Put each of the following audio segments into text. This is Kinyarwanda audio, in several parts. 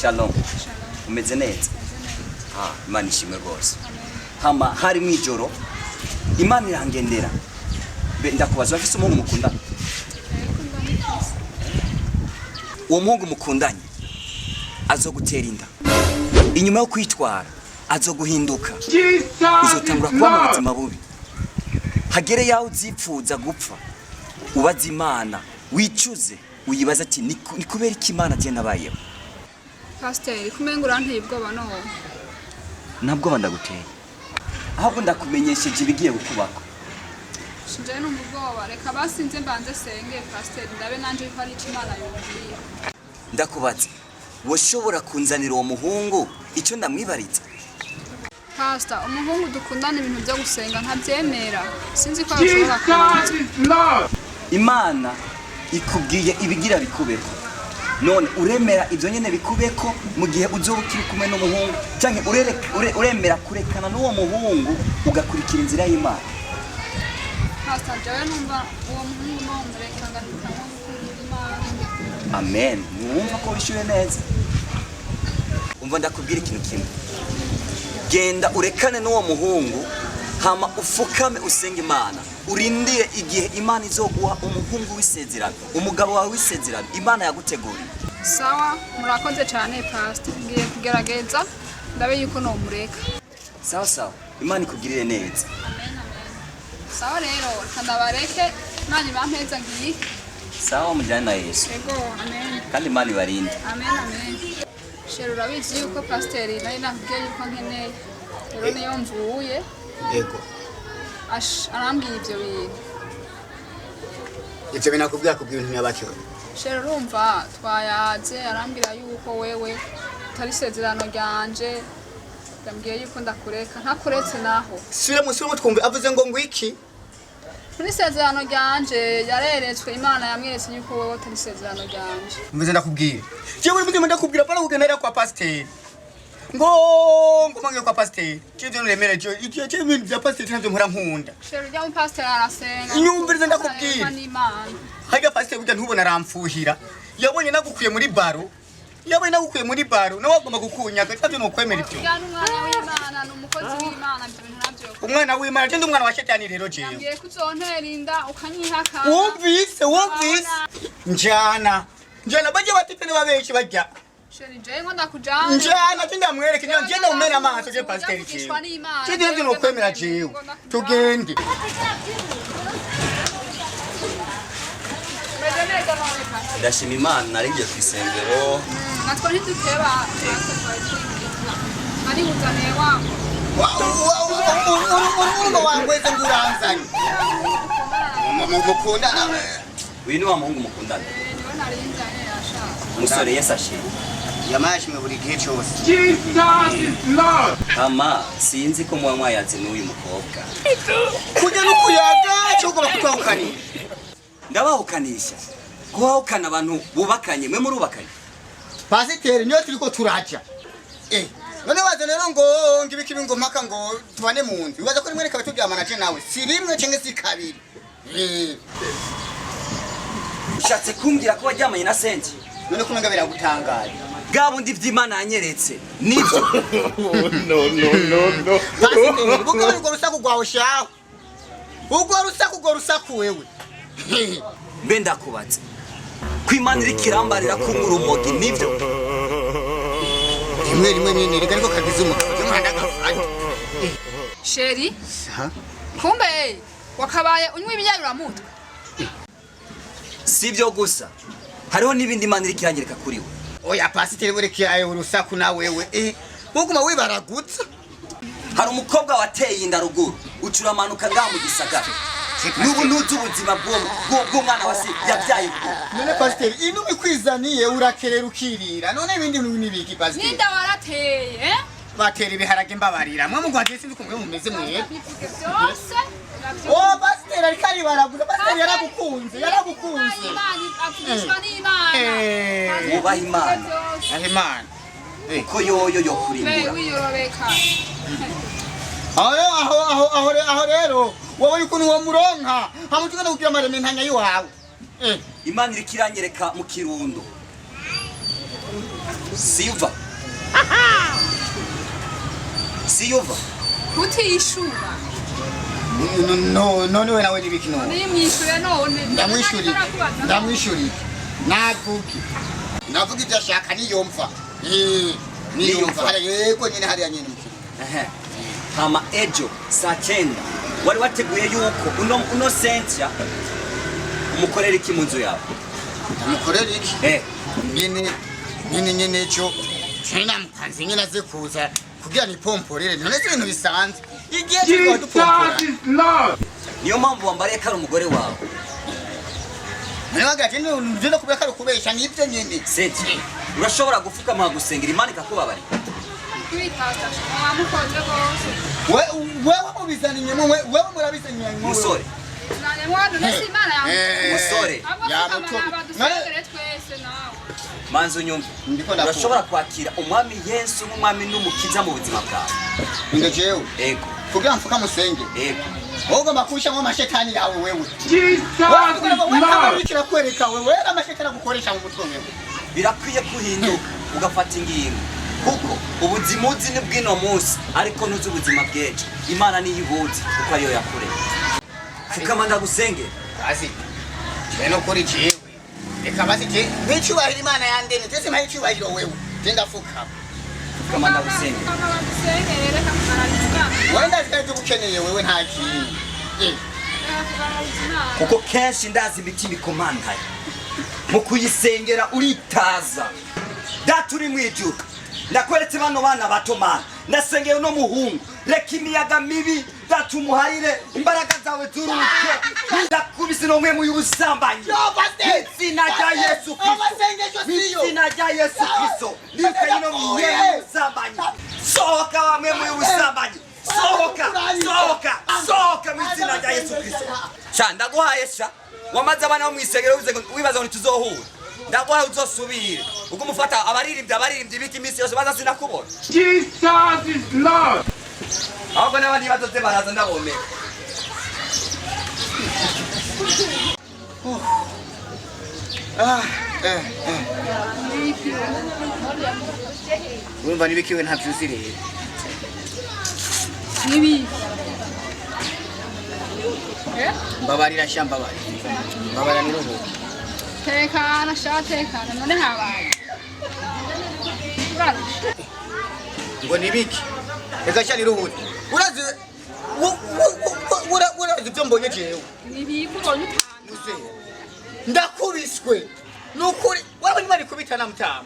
Shalom. Umeze neza? Imana ishimwe rwose. Hama hari mwijoro Imana irangendera. Ndakubaza afise umuhungu mukundana? Uwo muhungu mukundanye azogutera inda. Inyuma yo kwitwara azoguhinduka. Uzotangura kuba mu buzima bubi. Hagere yawe uzipfuza gupfa. Ubaza Imana, wicuze, uyibaza ati ni kubera iki Imana je nabayeho. Pastor, kumenga uranteye ubwoba no. Ntabwo bandaguteye. Ahubwo ndakumenyesheje ibigiye gukubako. Shinje no mubwoba, reka basinze mbanze senge Pastor, ndabe nanje ko ari Imana yumviye. Ndakubaza, woshobora kunzanira uwo muhungu icyo ndamwibaritse? Pastor, umuhungu dukundana ibintu byo gusenga ntabyemera. Sinzi ko ashobora. Imana ikubwiye ibigira bikubeko. None uremera ibyo nyene bikubeko mu gihe uzobukiri kumwe n'umuhungu cyangwa uremera kurekana n'uwo muhungu ugakurikira inzira y'Imana? Pastor, jawe numva uwo muhungu no mureka ngahitamo Imana. Amen. Mwumva ko bishyuye neza. Umva ndakubwira ikintu kimwe. Genda urekane n'uwo muhungu hama ufukame usenga Imana. Urindire igihe Imana izoguha umuhungu w'isezerano, umugabo wawe w'isezerano Imana yaguteguriye. Sawa, murakoze cyane Pastor. Ngiye kugerageza ndabe yuko no mureka. Sawa, Imana ikugirire neza. Amen. Sawa rero, kandabareke nani bampeza ngiye. Sawa mujyane na Yesu. Yego, amen. Kandi Imana ibarinde. Amen. Shero urabizi yuko Pastor nari nakubwiye yuko nkeneye. Rero niyo mvuye. Yego. Arambwiye ibyo bintu. Ivyo binakubwira kubwira ibintu yabakiwe. Shero urumva twayaze arambwira yuko wewe utari sezerano ryanje. Yambwiye yuko ndakureka ntakuretse naho. Musubire twumve avuze ngo ngwiki? Kuri sezerano ryanje yareretswe Imana yamweretse yuko wewe utari sezerano ryanje. Mvuze ndakubwira. Jewe muri ndakubwira para kugendera kwa pasteur. Ngo mangiye kwa pasteur. Cyo nuremere cyo icyo ibintu bya pasteur ntabyo nkora nkunda. Shero rya mu pasteur arasenga. Inyumvirize ndakubwira. Haga pasteur burya ntubona aramfuhira. Yabonye nagukuye muri baro. Nawe agomba gukunyaka cyavyo no kwemera ibyo. Umwana w'Imana n'umukozi w'Imana ibintu nabyo. Umwana w'Imana je ndi umwana wa shetani rero jewe. Ngiye kuzontera inda ukanyihaka. Wumvise. Njana baje batipene babeshi bajya. Sheri je ngo ndakujana. Njana ndamwereke nje ndumena amaso je pasteur jewe. Je ndi no kwemera jewe. Tugende. Ndashima Imana naringiye kwisengero. Natwa ntituteba ari uzaniye wako. Urugo wangweze nguranzanye. Mukundana. Uyu ni wa muhungu mukundana. Niwe narinzanye yashaka. Musore Yesu ashimwe. Yamashimwe buri gihe cyose. Hama sinzi ko muba mwayaze n'uyu mukobwa. Kujya no kuyaga cyo bakutwahukaniye. Ndabahukanisha. Guhahukana abantu bubakanye mwe murubakanye. Pasiteri niyo turiko turaja. None waza rero ngo ngibikiri ngo mpaka ngo tubane mu nzu. Waza ko rimwe reka turyamana je nawe. Si rimwe cyangwa si kabiri. Ushatse kumbwira ko wajyamanye na Senti? None kumenga biragutangaje. Gabundi vy'Imana yanyeretse. Nivyo. No. Pasiteri bugo urwo rusaku rwawe shaho. Urwo rusaku wewe. Mbe ndakubatse. Kwimana iri kirambarira kumura umogi nivyo. Rimwe nini reka niko kagize umutwe mwanda gafanye. Sheri? Kumbe wakabaye unywa ibiyayura mutwe. Sivyo gusa. Hariho nibindi Imana iri kirangirika kuri we. Oya pasiteri bureke ayo urusaku na wewe. Uguma wibaragutsa. Hari umukobwa wateye inda ruguru. Ucuramanuka ngaha mu gisagara. Nubu ntuzi ubuzima bw'umwana wasi yabyaye. None pasiteri ino bikwizaniye urakerera ukirira. None ibindi nibiki pasiteri? Ninda warateye, Batera ibiharage mbabarira. Mwe mugwaje sinzi kumwe mumeze mwe. byose. Oh pasiteri ariko ari baraguza. Pasiteri yaragukunze. Ubaha Imana. Ahimana. Ko yoyo yo kurimbura. Wiyorobeka. Aho rero wowe ukuntu wo muronka hamutugana kugira amareme ntanya yiwawe. Imana iri kirangireka mu Kirundo. Silva. Silva. Utishura. No we nawe nibiki no. Ni mwishure none. Ndamwishuri. Navuga ibyo ashaka niyumva. Niyumva. Yego nyine hariya nyine mukino. Hama ejo saa 9 wari wateguye yuko uno Cynthia umukorera iki mu nzu yawe? Umukorera iki? Nyine cyo cyane mukanze nyine aze kuza kugira ni pomporere none se ibintu bisanzwe. Igiye cyo dupompora. Niyo mpamvu wambariye kari umugore wawe. Nanga cyane nje kubera kari kubesha nibyo nyine. Cynthia urashobora gufukama gusengera Imana ikakubabari. Wewe mubizaniye wewe murabizaniye musore. Musore. Manzo nyumva. Urashobora kwakira umwami Yesu nk'umwami n'umukiza mu buzima bwawe. Inde jewe. Ego. Kugira mfuka musenge. Ego. Wowe makusha mu mashetani yawe wewe. Jesus. Kwereka wewe amashetani gukoresha mu mutwe wewe. Birakwiye kuhinduka ugafata ingingo. Kuko ubuzimuzi ni bwino munsi ariko nuzi ubuzima bweje. Imana ni yibuzi kuko ariyo yakureye. Fukama ndagusenge. Asi. Beno kuri jewe. Reka basi je n'icyubahiro Imana yandene cyose maye cyubahiro wewe. Genda fukama. Fukama ndagusenge. Wenda zikaje gukeneye wewe nta kintu. Kuko kenshi ndazi imitima ikomanda. Mu kuyisengera uritaza. Daturi mwijuru. Ndakweretse bano bana bato mana. Nasengeye no muhungu. Reka imiyaga mibi datumuharire imbaraga zawe zuruke. Ndakubise no mwe mu yubusambanyi. Izina rya Yesu Kristo. Izina rya Yesu Kristo. Ndikanye no mu yubusambanyi. Sohoka wamwe mu yubusambanyi. Sohoka mu izina rya Yesu Kristo. Cha ndaguhaye sha. Wamaze abana bo mwisengero wibaza ngo tuzohura. Ndaguhaye uzosubire. Uko mufata abaririmbyi biki imisi yose baza sinakubona. Jesus is Lord. Ahubwo n'abandi bazoze baraza ndabomeka. Urumva nibikiwe nta byuzi rero. Nibi. Mbabarira shamba bari. Mbabara ni roho. Tekana shatekana none habaye. Ngo nibiki? Eka cyari roho. Urazi urazi byo mbonye jewe. Nibi kubonye utanga. Ndakubiswe. Nukuri wabonye bari kubitana mutama.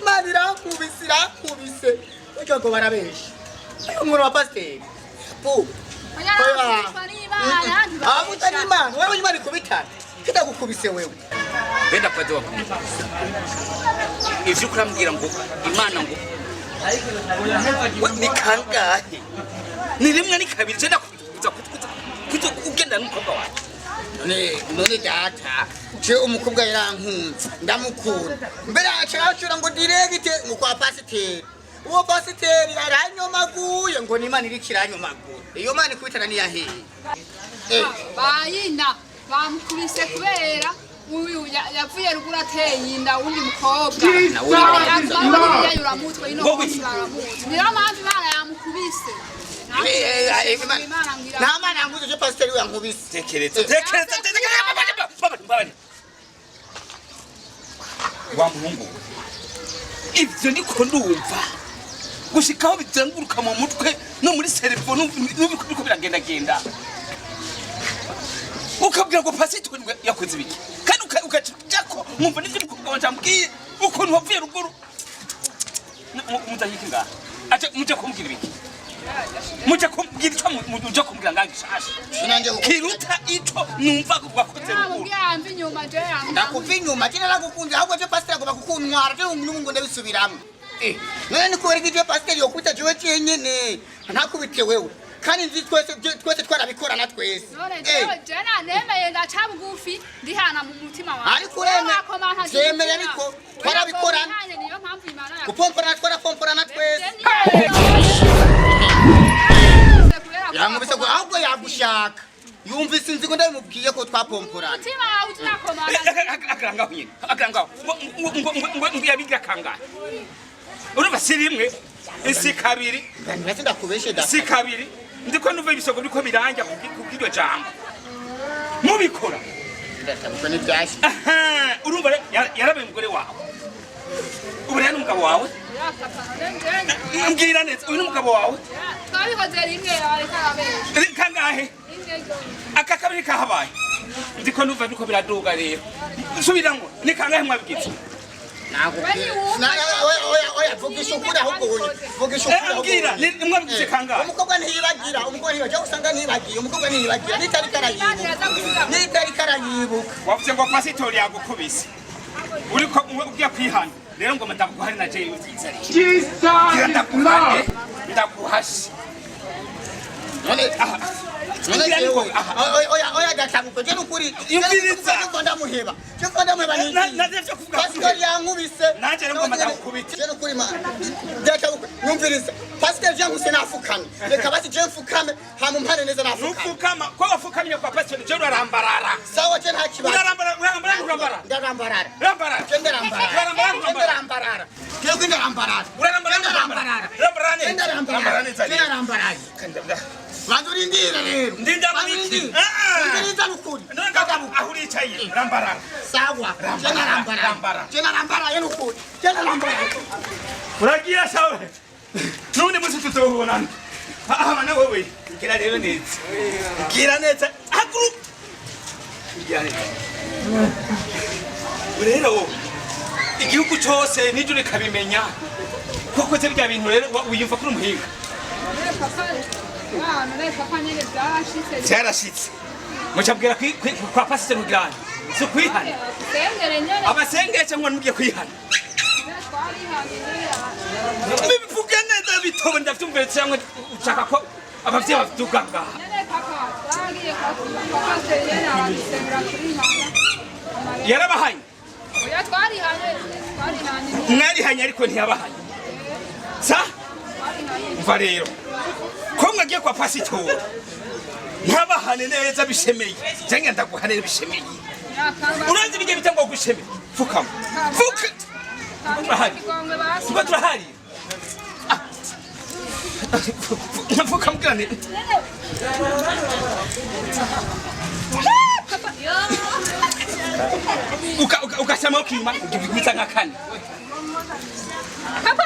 Imana irakubise. Icyo ngo barabesha. Ayo nkuru wa pasteur. Po. Abutani Imana wabonye bari kubitana. Kidagukubise wewe. Benda kwa doa. Ivyo kurambwira ngo Imana ngo ni kangahe? Ni rimwe ni kabiri cyenda kuza ugenda n'umukobwa wawe. None data. Je umukobwa yarankunze ndamukunda. Mbere acacura ngo direct ngo kwa pasteur. Uwo pasteur yaranyomaguye ngo ni Imana iri kiranyomaguye. Iyo Mana ikubitana ni yahe. Bayina bamukubise kubera uyu yavuye rugura ateye inda undi mukobwa nawe yuramutwe ino kusaramutwe niyo mpamvu Imana yamukubise nta Mana yanguze je pasteur yankubise tekereza wa muhungu ivyo niko ndumva gushikaho bizenguruka mu mutwe no muri cerveau n'ubiko biragenda ukabwira ngo pasitwe yakoze ibiki kandi ukacako mwumva n'ibyo mukobwa wanje ambwiye ukuntu wavuye ruguru mutanyike ngaha ate muje kumbwira ibiki muje kumbwira icyo muje kumbwira ngaha gishasha kiruta ico numva ko wakoze ruguru ndakuva inyuma kina nagukunze ahubwo je pasteur agomba kukuntwara je n'umuntu ndabisubiramo none ni kubera ko pasteur yokuta jewe cyenyene ntakubite wewe kandi nzi twese twarabikorana twese jana nemeye ndaca bugufi ndihana mu mutima wawe ariko reme zemeye ariko twarabikorana niyo mpamvu Imana twarapompora twese yamubise ko ahubwo yagushaka yumvise inzi ngo ndabimubwiye ko twapomporana mutima wawe utirakomana akaranga nyine akaranga ngo yabigira kangahe urumva si rimwe si kabiri Ndetse ndakubeshe da. si kabiri ndiko numva ibisoko biriko biranja kubwiryo jambo mubikora Ndatabuka ni byashi. urumva yarabaye umugore wawe ubu rero n'umugabo wawe mbwira neza uyu n'umugabo wawe twabikoze rimwe ariko arabesha kangahe aka kabiri kahabaye ndiko numva biriko biraduga rero nsubiramo ni kangahe mwabigize Oya vugisha ukuri ahubwo uyu. Vugisha ukuri ahubwo. mbwira mwabigize kangahe Umukobwa ntiyibagira, umukobwa ntiyibagira usanga ntiyibagiye, umukobwa ntiyibagira nitari karayibuka. Nitari karayibuka. wavuze ngo pasitori yagukubise uriko ugiye kwihana rero ngo ndaguhari na jewe uvyiza Jesus is Lord. ndaguhashe Oya databuka je nukuri. Yumviriza. Je ndamuheba. Je ndamuheba ni. navyo kuvuga Pastor yankubise. Nanje rero ngomba ndagukubita. Je nukuri ma. Databuka yumviriza. Pastor yankubise nafukame. Reka basi je mfukame hama mpane neza nafukame. nufukama ko wafukamye kwa pasitori je urarambarara Sawa je nta kibazo. urarambarara Ndarambarara. rambarara Je ndarambarara. Je ndarambarara. Je ndarambarara. Manduri ndira rero. Ndinda miki. Ndinda nukuri. Ahuri icaye rambarara. Sawa. Jena rambara. Jena rambara yenukuri. Jena rambara. Uragira sawa. None musi tutohonana. Aha na wewe. Kira rero neza. Kira neza. Hakuru. Yane. Rero igihugu cyose nijure kabimenya. Koko se bya bintu rero uyumva kuri umuhinga. Cyarashitse mucabwira kwa pasiteri mugirana si kwihana abasengere cyangwa nugiye kwihana bivuge neza bitobo ndavyumvira cyangwa ushaka ko abavyeyi bavuga ngaha yarabahanye mwarihanye ariko ntiyabahanye sa mva rero ko mwagiye kwa pasitori ntabahane neza bishemeye cyangwa ndaguhanira bishemeye uranzi bijye bitangwa gushemeye fukama fuka turahari tuba turahari fuka mugane ukasema ukima ngivikuza ngakani papa